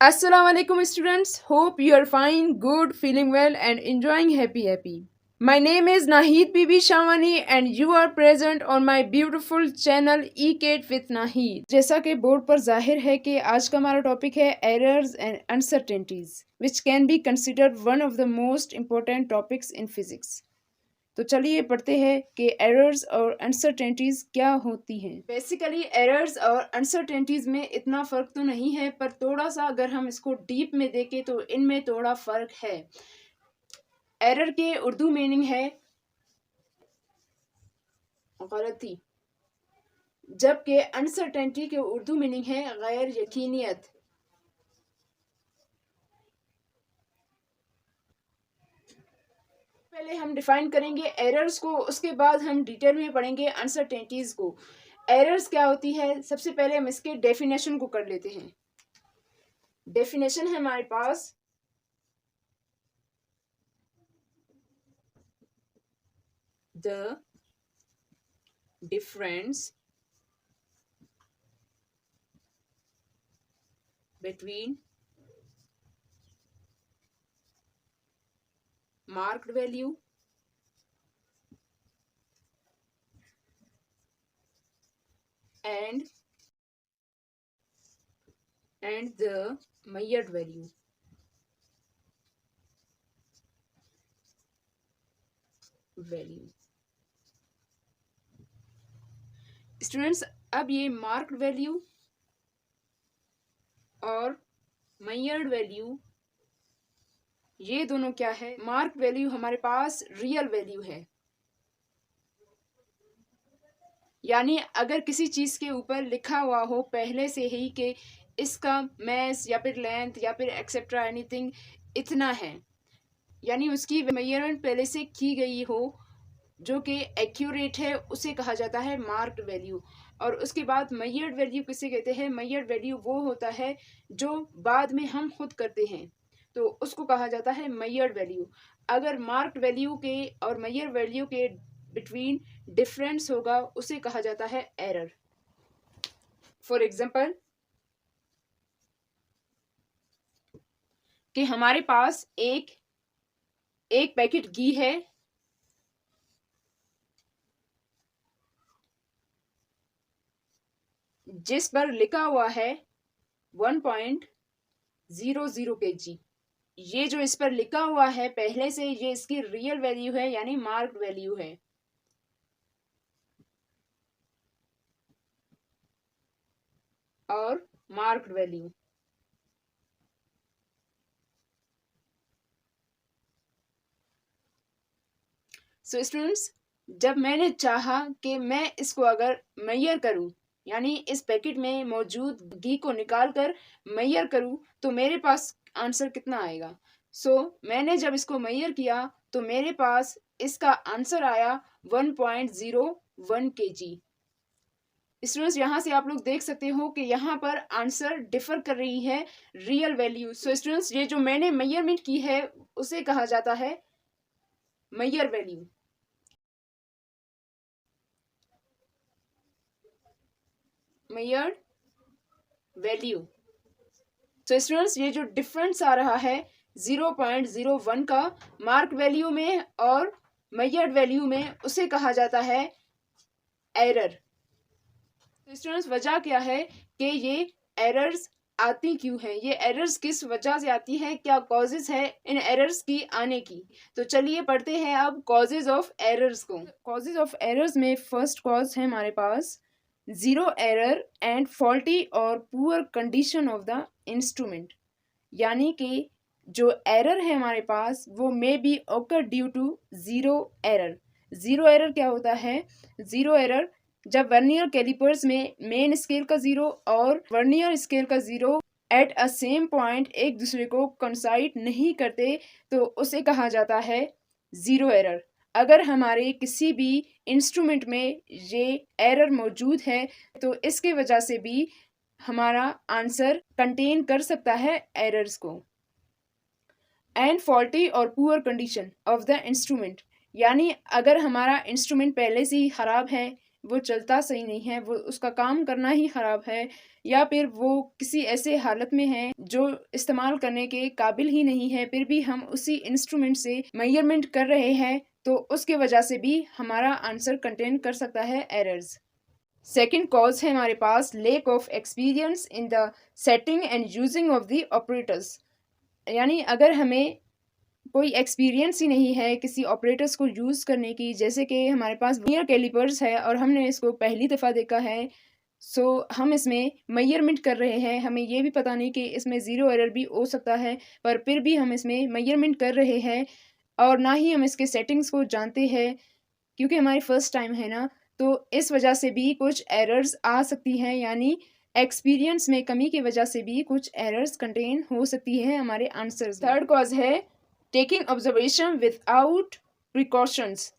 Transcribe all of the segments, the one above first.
Assalamu alaikum students. Hope you are fine, good, feeling well and enjoying happy. My name is Nahid Bibi Shamani and you are present on my beautiful channel E-Kate with Nahid. जैसा कि board पर जाहिर है कि आज का हमारा topic है errors and uncertainties which can be considered one of the most important topics in physics. तो चलिए पढ़ते हैं कि एरर्स और अनसर्टेनिटीज क्या होती हैं। बेसिकली एरर्स और अनसर्टेनिटीज में इतना फ़र्क तो नहीं है, पर थोड़ा सा अगर हम इसको डीप में देखें तो इनमें थोड़ा फ़र्क है। एरर के उर्दू मीनिंग है गलती, जबकि अनसर्टेनिटी के उर्दू मीनिंग है गैर यकीनियत। पहले हम डिफाइन करेंगे एरर्स को, उसके बाद हम डिटेल में पढ़ेंगे अनसर्टेनिटीज को। एरर्स क्या होती है, सबसे पहले हम इसके डेफिनेशन को कर लेते हैं। डेफिनेशन है हमारे पास the difference between marked value and the measured value. Students, अब ये मार्क्ड वैल्यू और मेजर्ड वैल्यू, ये दोनों क्या है। मार्क वैल्यू हमारे पास रियल वैल्यू है, यानी अगर किसी चीज के ऊपर लिखा हुआ हो पहले से ही कि इसका मैस या फिर लेंथ या फिर एक्सेट्रा एनीथिंग इतना है, यानी उसकी मेजरमेंट पहले से की गई हो जो कि एक्यूरेट है, उसे कहा जाता है मार्क्ड वैल्यू। और उसके बाद मेजर्ड वैल्यू किसे कहते हैं। मेजर्ड वैल्यू वो होता है जो बाद में हम खुद करते हैं, तो उसको कहा जाता है मेजर्ड वैल्यू। अगर मार्क्ड वैल्यू के और मेजर वैल्यू के बिटवीन डिफरेंस होगा, उसे कहा जाता है एरर। फॉर एग्जाम्पल कि हमारे पास एक पैकेट घी है जिस पर लिखा हुआ है 1.00 kg। ये जो इस पर लिखा हुआ है पहले से, ये इसकी रियल वैल्यू है, यानी मार्क्ड वैल्यू है। और मार्क्ड वैल्यू सो स्टूडेंट्स, जब मैंने चाहा कि मैं इसको अगर मेजर करूं, यानी इस पैकेट में मौजूद घी को निकाल कर मेजर करूं, तो मेरे पास आंसर कितना आएगा। मैंने जब इसको मेजर किया तो मेरे पास इसका आंसर आया 1.01 kg। स्टूडेंट्स, यहाँ से आप लोग देख सकते हो कि यहाँ पर आंसर डिफर कर रही है रियल वैल्यू। स्टूडेंट्स, ये जो मैंने मेजरमेंट की है उसे कहा जाता है measure value. Measured value. Students, ये जो डिफरेंस आ रहा है 0.01 का मार्क वैल्यू में और मेजर्ड वैल्यू में, उसे कहा जाता है एरर। स्टूडेंट्स, वजह क्या है कि ये एरर्स आती क्यों है, ये एरर्स किस वजह से आती है, क्या कॉजेज है इन एरर्स की आने की। तो चलिए पढ़ते हैं अब कॉजेज ऑफ एरर्स को। कॉजेज ऑफ एरर्स में फर्स्ट कॉज है हमारे पास जीरो एरर एंड फॉल्टी और poor condition of the instrument, यानी कि जो एरर है हमारे पास वो may be occur due to zero error. Zero error क्या होता है। जीरो एरर जब वर्नियर कैलिपर्स में मेन स्केल का जीरो और वर्नियर स्केल का zero at a same point एक दूसरे को कंसाइड नहीं करते, तो उसे कहा जाता है जीरो एरर। अगर हमारे किसी भी इंस्ट्रूमेंट में ये एरर मौजूद है तो इसके वजह से भी हमारा आंसर कंटेन कर सकता है एरर्स को। एंड फॉल्टी और poor condition of the instrument, यानी अगर हमारा इंस्ट्रूमेंट पहले से ही ख़राब है, वो चलता सही नहीं है, वो उसका काम करना ही ख़राब है, या फिर वो किसी ऐसे हालत में है जो इस्तेमाल करने के काबिल ही नहीं है, फिर भी हम उसी इंस्ट्रूमेंट से मेजरमेंट कर रहे हैं, तो उसके वजह से भी हमारा आंसर कंटेन कर सकता है एरर्स। सेकेंड कॉज है हमारे पास lack of experience in the setting and using of the operators. यानी अगर हमें कोई एक्सपीरियंस ही नहीं है किसी ऑपरेटर्स को यूज़ करने की, जैसे कि हमारे पास वर्नियर कैलिपर्स है और हमने इसको पहली दफ़ा देखा है, सो हम इसमें मेजरमेंट कर रहे हैं, हमें ये भी पता नहीं कि इसमें ज़ीरो एरर भी हो सकता है, पर फिर भी हम इसमें मेजरमेंट कर रहे हैं और ना ही हम इसके सेटिंग्स को जानते हैं, क्योंकि हमारी फ़र्स्ट टाइम है ना, तो इस वजह से भी कुछ एरर्स आ सकती हैं। यानी एक्सपीरियंस में कमी की वजह से भी कुछ एरर्स कंटेन हो सकती है हमारे आंसर्स। थर्ड कॉज है टेकिंग ऑब्जर्वेशन विदाउट प्रिकॉशंस।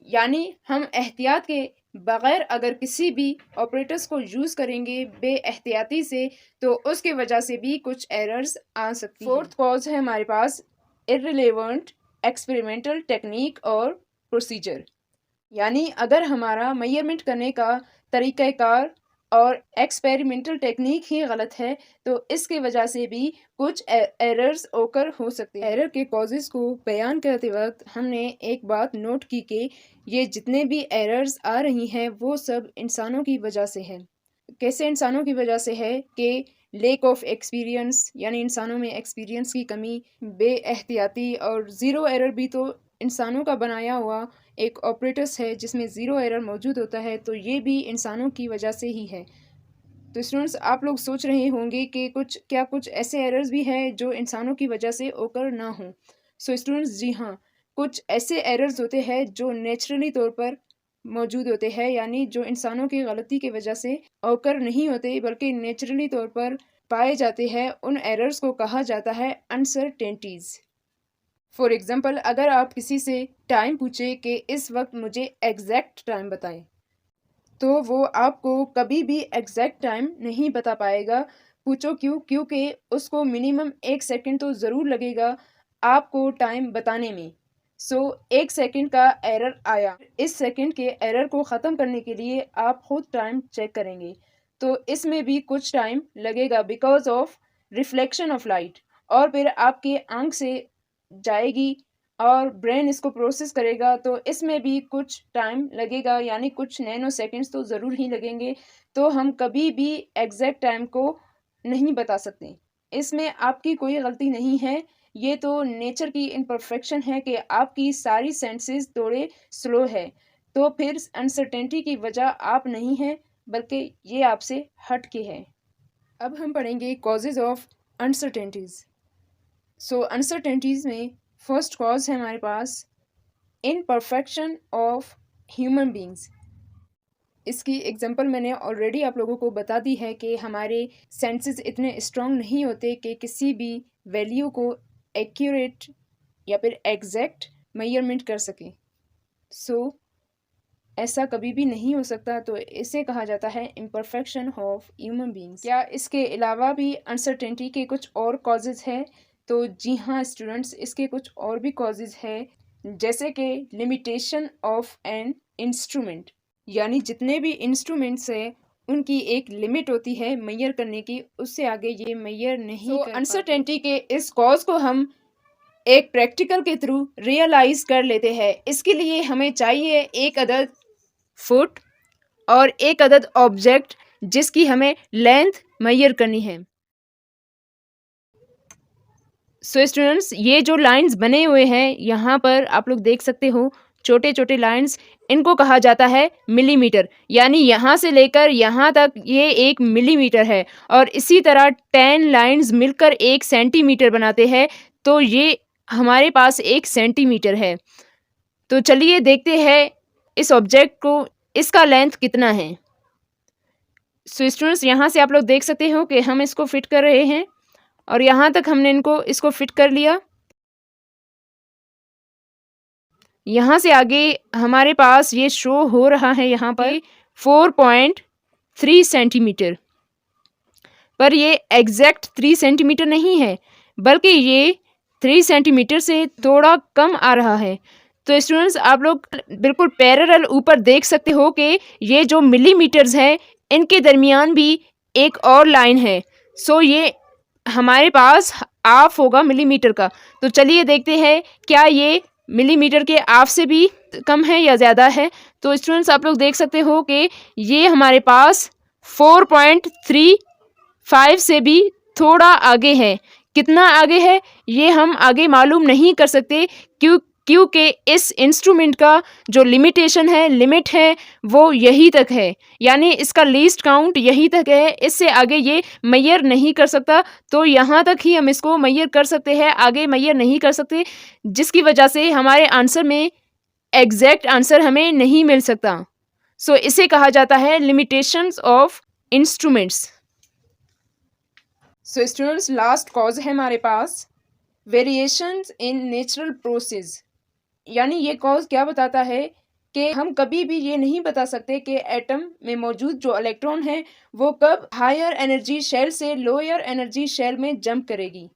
यानी हम एहतियात के बग़ैर अगर किसी भी ऑपरेटर्स को यूज़ करेंगे बेएहतियाती से, तो उसके वजह से भी कुछ एरर्स आ सकती हैं। फोर्थ कॉज है हमारे पास इर्रिलेवेंट एक्सपेरिमेंटल टेक्निक और प्रोसीजर। यानी अगर हमारा मेजरमेंट करने का तरीक़ाकार और एक्सपेरिमेंटल टेक्निक ही गलत है, तो इसके वजह से भी कुछ एरर्स ओकर हो सकते हैं। एरर के कॉजेज़ को बयान करते वक्त हमने एक बात नोट की कि ये जितने भी एरर्स आ रही हैं वो सब इंसानों की वजह से है। कैसे इंसानों की वजह से है कि लेक ऑफ एक्सपीरियंस, यानी इंसानों में एक्सपीरियंस की कमी, बेएहतियाती, और ज़ीरो एरर भी तो इंसानों का बनाया हुआ एक ऑपरेटर्स है जिसमें ज़ीरो एरर मौजूद होता है, तो ये भी इंसानों की वजह से ही है। तो स्टूडेंट्स, आप लोग सोच रहे होंगे कि कुछ ऐसे एरर्स भी हैं जो इंसानों की वजह से ओकर ना हों। सो स्टूडेंट्स, जी हाँ, कुछ ऐसे एरर्स होते हैं जो नेचुरली तौर पर मौजूद होते हैं, यानी जो इंसानों की गलती की वजह से ओकर नहीं होते बल्कि नेचुरली तौर पर पाए जाते हैं। उन एरर्स को कहा जाता है अनसर्टेनिटीज़। फॉर एग्ज़ाम्पल, अगर आप किसी से टाइम पूछे कि इस वक्त मुझे एग्जैक्ट टाइम बताएं, तो वो आपको कभी भी एग्जैक्ट टाइम नहीं बता पाएगा। पूछो क्यों? क्योंकि उसको मिनिमम 1 सेकंड तो ज़रूर लगेगा आपको टाइम बताने में। सो 1 सेकंड का एरर आया, इस सेकंड के एरर को ख़त्म करने के लिए आप खुद टाइम चेक करेंगे, तो इसमें भी कुछ टाइम लगेगा because of reflection of light, और फिर आपके आंख से जाएगी और ब्रेन इसको प्रोसेस करेगा, तो इसमें भी कुछ टाइम लगेगा, यानी कुछ नैनो सेकंड्स तो ज़रूर ही लगेंगे। तो हम कभी भी एग्जैक्ट टाइम को नहीं बता सकते। इसमें आपकी कोई गलती नहीं है, ये तो नेचर की इम्परफेक्शन है कि आपकी सारी सेंसेस थोड़े स्लो है, तो फिर अनसर्टेनिटी की वजह आप नहीं है बल्कि ये आपसे हट के है। अब हम पढ़ेंगे causes of uncertainties. So uncertainties में फर्स्ट कॉज है हमारे पास इनपरफेक्शन ऑफ ह्यूमन बींग्स। इसकी एग्जांपल मैंने ऑलरेडी आप लोगों को बता दी है कि हमारे सेंसेस इतने स्ट्रॉन्ग नहीं होते कि किसी भी वैल्यू को एक्यूरेट या फिर एग्जैक्ट मेजरमेंट कर सकें। सो ऐसा कभी भी नहीं हो सकता, तो इसे कहा जाता है इम्परफेक्शन ऑफ ह्यूमन बींग्स। क्या इसके अलावा भी अनसर्टेनिटी के कुछ और कॉजेज़ हैं? तो जी हाँ स्टूडेंट्स, इसके कुछ और भी कॉजेज़ हैं, जैसे कि लिमिटेशन ऑफ एन इंस्ट्रूमेंट। यानी जितने भी इंस्ट्रूमेंट्स हैं उनकी एक लिमिट होती है मेजर करने की, उससे आगे ये मेजर नहीं कर पाते। अनसर्टेनिटी के इस कॉज को हम एक प्रैक्टिकल के थ्रू रियलाइज़ कर लेते हैं। इसके लिए हमें चाहिए एक अदद फुट और एक अदद ऑब्जेक्ट जिसकी हमें लेंथ मेजर करनी है। सो स्टूडेंट्स, ये जो लाइंस बने हुए हैं यहाँ पर आप लोग देख सकते हो, छोटे छोटे लाइंस, इनको कहा जाता है मिलीमीटर। यानी यहाँ से लेकर यहाँ तक ये 1 मिलीमीटर है, और इसी तरह 10 लाइंस मिलकर 1 सेंटीमीटर बनाते हैं, तो ये हमारे पास 1 सेंटीमीटर है। तो चलिए देखते हैं इस ऑब्जेक्ट को, इसका लेंथ कितना है। सो स्टूडेंट्स, यहाँ से आप लोग देख सकते हो कि हम इसको फिट कर रहे हैं, और यहाँ तक हमने इसको फिट कर लिया। यहाँ से आगे हमारे पास ये शो हो रहा है यहाँ पर 4.3 सेंटीमीटर, पर ये एग्जैक्ट 3 सेंटीमीटर नहीं है, बल्कि ये 3 सेंटीमीटर से थोड़ा कम आ रहा है। तो स्टूडेंट्स, आप लोग बिल्कुल पैरेलल ऊपर देख सकते हो कि ये जो मिलीमीटर्स हैं इनके दरमियान भी एक और लाइन है। सो ये हमारे पास हाफ होगा मिलीमीटर का। तो चलिए देखते हैं क्या ये मिलीमीटर के हाफ से भी कम है या ज़्यादा है। तो स्टूडेंट्स आप लोग देख सकते हो कि ये हमारे पास 4.35 से भी थोड़ा आगे है। कितना आगे है ये हम आगे मालूम नहीं कर सकते, क्योंकि इस इंस्ट्रूमेंट का जो लिमिटेशन है, लिमिट है, वो यही तक है। यानी इसका लीस्ट काउंट यही तक है, इससे आगे ये मेजर नहीं कर सकता। तो यहाँ तक ही हम इसको मेजर कर सकते हैं, आगे मेजर नहीं कर सकते, जिसकी वजह से हमारे आंसर में एग्जैक्ट आंसर हमें नहीं मिल सकता। सो इसे कहा जाता है limitations of instruments. So students last cause है हमारे पास वेरिएशंस इन नेचुरल प्रोसेस। यानी ये कॉज क्या बताता है कि हम कभी भी ये नहीं बता सकते कि एटम में मौजूद जो इलेक्ट्रॉन है वो कब हायर एनर्जी शेल से लोअर एनर्जी शेल में जंप करेगी।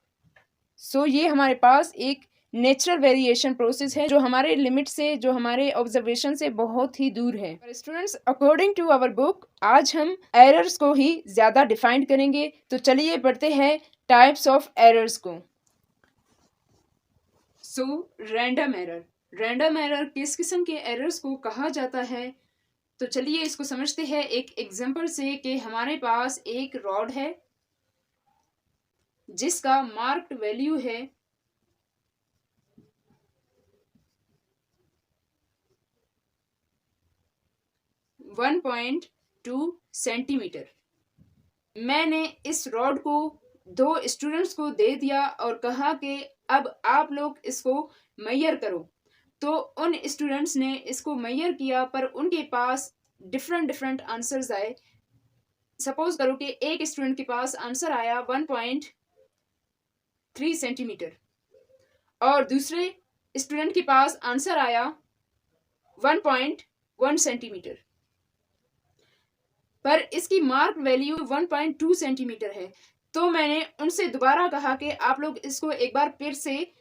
सो ये हमारे पास एक नेचुरल वेरिएशन प्रोसेस है जो हमारे लिमिट से, जो हमारे ऑब्जर्वेशन से बहुत ही दूर है। Students according to our book आज हम एरर्स को ही ज़्यादा डिफाइन करेंगे। तो चलिए पढ़ते हैं टाइप्स ऑफ एरर्स को। So random error, random error किस किस्म के एरर्स को कहा जाता है? तो चलिए इसको समझते हैं एक एग्जांपल से कि हमारे पास एक रॉड है जिसका मार्क्ड वैल्यू है 1.2 सेंटीमीटर। मैंने इस रॉड को 2 स्टूडेंट्स को दे दिया और कहा कि अब आप लोग इसको मेजर करो। तो उन स्टूडेंट्स ने इसको मेजर किया, पर उनके पास डिफरेंट डिफरेंट आंसर्स आए। सपोज करो कि एक स्टूडेंट के पास आंसर आया 1.3 सेंटीमीटर और दूसरे स्टूडेंट के पास आंसर आया 1.1 सेंटीमीटर, पर इसकी मार्क वैल्यू 1.2 सेंटीमीटर है। तो मैंने उनसे दोबारा कहा कि आप लोग इसको एक बार फिर से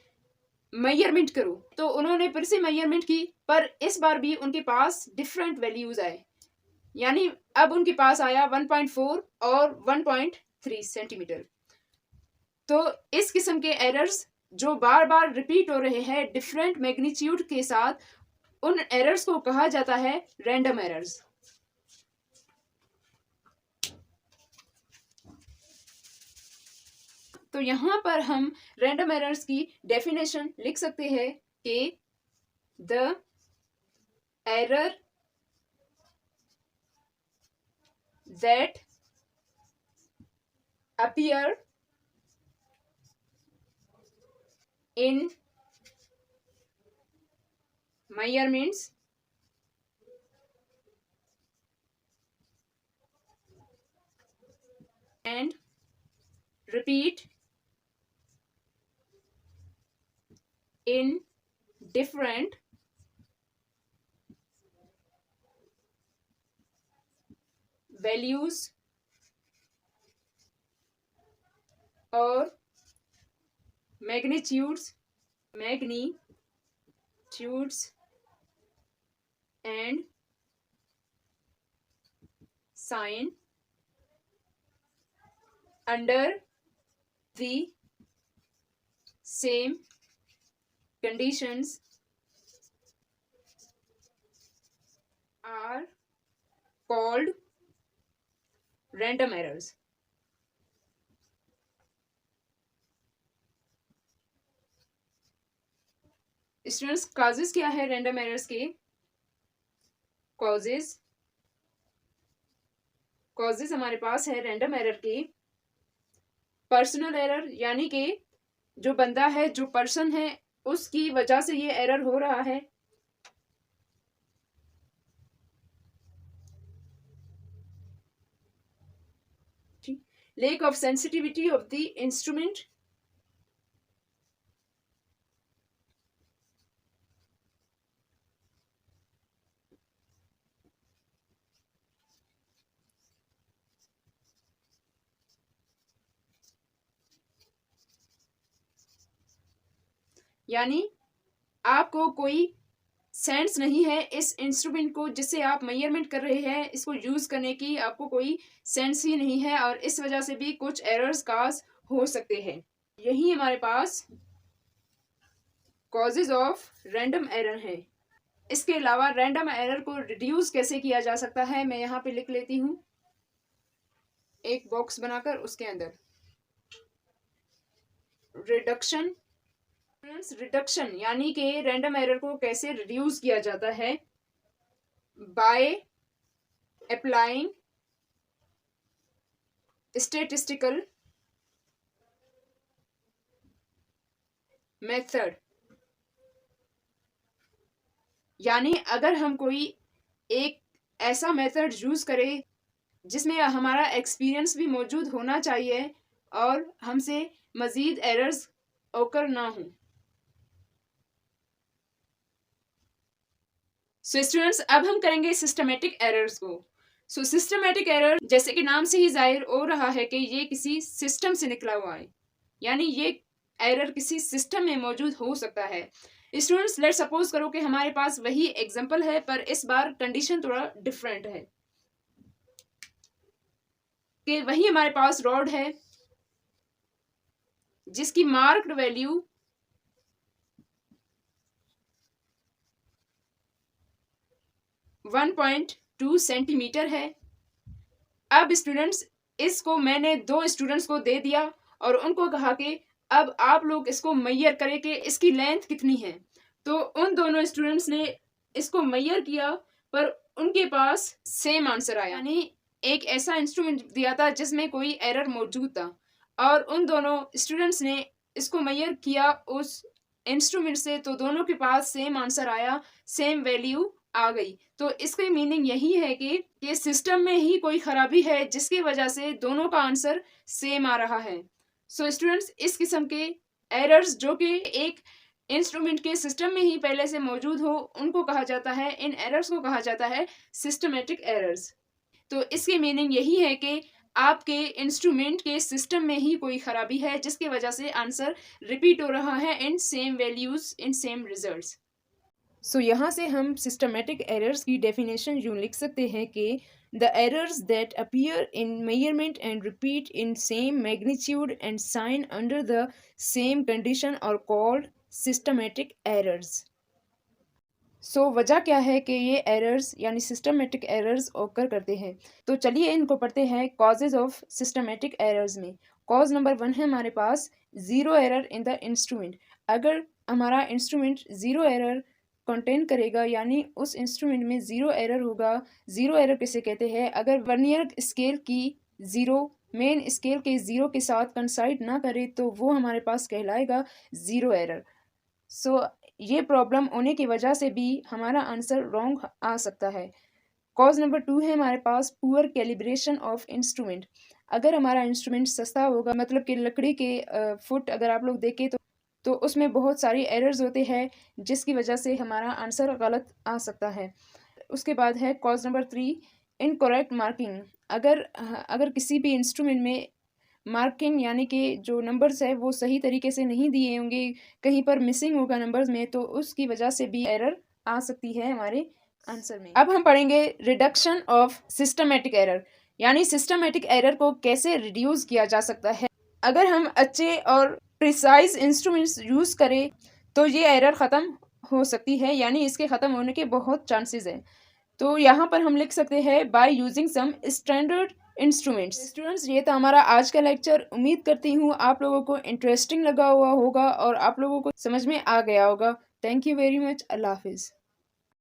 मेजरमेंट करो। तो उन्होंने फिर से मेजरमेंट की, पर इस बार भी उनके पास डिफरेंट वैल्यूज आए। यानी अब उनके पास आया 1.4 और 1.3 सेंटीमीटर। तो इस किस्म के एरर्स जो बार बार रिपीट हो रहे हैं डिफरेंट मैग्नीट्यूड के साथ, उन एरर्स को कहा जाता है रैंडम एरर्स। तो यहाँ पर हम रैंडम एरर्स की डेफिनेशन लिख सकते हैं कि the error that appear in measurements and repeat in different values or magnitudes and sign under the same conditions are called random errors. Students causes क्या है रैंडम एरर्स के? कॉजेज हमारे पास है रैंडम एरर के पर्सनल एरर, यानी कि जो बंदा है, जो पर्सन है, उसकी वजह से ये एरर हो रहा है। lack of sensitivity of the instrument, यानी आपको कोई सेंस नहीं है इस इंस्ट्रूमेंट को जिससे आप मेजरमेंट कर रहे हैं, इसको यूज करने की आपको कोई सेंस ही नहीं है और इस वजह से भी कुछ एरर्स काज हो सकते हैं। यही हमारे पास कॉजेज ऑफ रैंडम एरर है। इसके अलावा रैंडम एरर को रिड्यूस कैसे किया जा सकता है, मैं यहाँ पे लिख लेती हूँ एक बॉक्स बनाकर, उसके अंदर रिडक्शन। रिडक्शन यानी कि रैंडम एरर को कैसे रिड्यूस किया जाता है, बाय अप्लाइंग स्टैटिस्टिकल मेथड। यानी अगर हम कोई एक ऐसा मेथड यूज करें जिसमें हमारा एक्सपीरियंस भी मौजूद होना चाहिए और हमसे मजीद एरर्स ओकर ना हो। सो स्टूडेंट्स, अब हम करेंगे सिस्टमेटिक एरर्स को। सो सिस्टमेटिक एरर जैसे कि नाम से ही जाहिर हो रहा है कि ये किसी सिस्टम से निकला हुआ है, यानी ये एरर किसी सिस्टम में मौजूद हो सकता है। स्टूडेंट्स, लेट सपोज करो कि हमारे पास वही एग्जांपल है पर इस बार कंडीशन थोड़ा डिफरेंट है कि वही हमारे पास रॉड है जिसकी मार्क्ड वैल्यू 1.2 सेंटीमीटर है। अब स्टूडेंट्स, इसको मैंने 2 स्टूडेंट्स को दे दिया और उनको कहा कि अब आप लोग इसको मैयर करें कि इसकी लेंथ कितनी है। तो उन दोनों स्टूडेंट्स ने इसको मैयर किया पर उनके पास सेम आंसर आया, यानी एक ऐसा इंस्ट्रूमेंट दिया था जिसमें कोई एरर मौजूद था और उन दोनों स्टूडेंट्स ने इसको मैयर किया उस इंस्ट्रूमेंट से, तो दोनों के पास सेम आंसर आया, सेम वैल्यू आ गई। तो इसकी मीनिंग यही है कि सिस्टम में ही कोई खराबी है जिसकी वजह से दोनों का आंसर सेम आ रहा है। सो स्टूडेंट्स, इस किस्म के एरर्स जो कि एक इंस्ट्रूमेंट के सिस्टम में ही पहले से मौजूद हो, उनको कहा जाता है, इन एरर्स को कहा जाता है सिस्टमेटिक एरर्स। तो इसकी मीनिंग यही है कि आपके इंस्ट्रूमेंट के सिस्टम में ही कोई खराबी है जिसकी वजह से आंसर रिपीट हो रहा है in same values, in same results. So यहाँ से हम सिस्टमेटिक एरर्स की डेफिनेशन यूँ लिख सकते हैं कि the errors that appear in measurement and repeat in same magnitude and sign under the same condition और कॉल्ड सिस्टमेटिक एरर्स। सो वजह क्या है कि ये एरर्स यानी सिस्टमेटिक एरर्स ओकर करते हैं। तो चलिए इनको पढ़ते हैं कॉजेज ऑफ सिस्टमेटिक एरर्स में। कॉज नंबर 1 है हमारे पास zero error in the instrument. अगर हमारा इंस्ट्रूमेंट ज़ीरो एरर कंटेन करेगा, यानी उस इंस्ट्रूमेंट में ज़ीरो एरर होगा। ज़ीरो एरर किसे कहते हैं? अगर वर्नियर स्केल की ज़ीरो मेन स्केल के ज़ीरो के साथ कंसाइड ना करे तो वो हमारे पास कहलाएगा ज़ीरो एरर। सो ये प्रॉब्लम होने की वजह से भी हमारा आंसर रॉन्ग आ सकता है। कॉज नंबर 2 है हमारे पास पुअर कैलिब्रेशन ऑफ इंस्ट्रूमेंट। अगर हमारा इंस्ट्रूमेंट सस्ता होगा, मतलब कि लकड़ी के फुट अगर आप लोग देखें तो उसमें बहुत सारी एरर्स होते हैं जिसकी वजह से हमारा आंसर गलत आ सकता है। उसके बाद है कॉज नंबर 3 इनकरेक्ट मार्किंग। अगर किसी भी इंस्ट्रूमेंट में मार्किंग यानी कि जो नंबर्स है वो सही तरीके से नहीं दिए होंगे, कहीं पर मिसिंग होगा नंबर्स में, तो उसकी वजह से भी एरर आ सकती है हमारे आंसर में। अब हम पढ़ेंगे रिडक्शन ऑफ सिस्टमेटिक एरर, यानी सिस्टमेटिक एरर को कैसे रिड्यूस किया जा सकता है। अगर हम अच्छे और प्रिसाइज इंस्ट्रूमेंट्स यूज़ करें तो ये एरर ख़त्म हो सकती है, यानी इसके ख़त्म होने के बहुत चांसेस हैं। तो यहाँ पर हम लिख सकते हैं by using some standard instruments. Students, ये था हमारा आज का लेक्चर। उम्मीद करती हूँ आप लोगों को इंटरेस्टिंग लगा हुआ होगा और आप लोगों को समझ में आ गया होगा। Thank you very much. अल्लाह हाफिज़।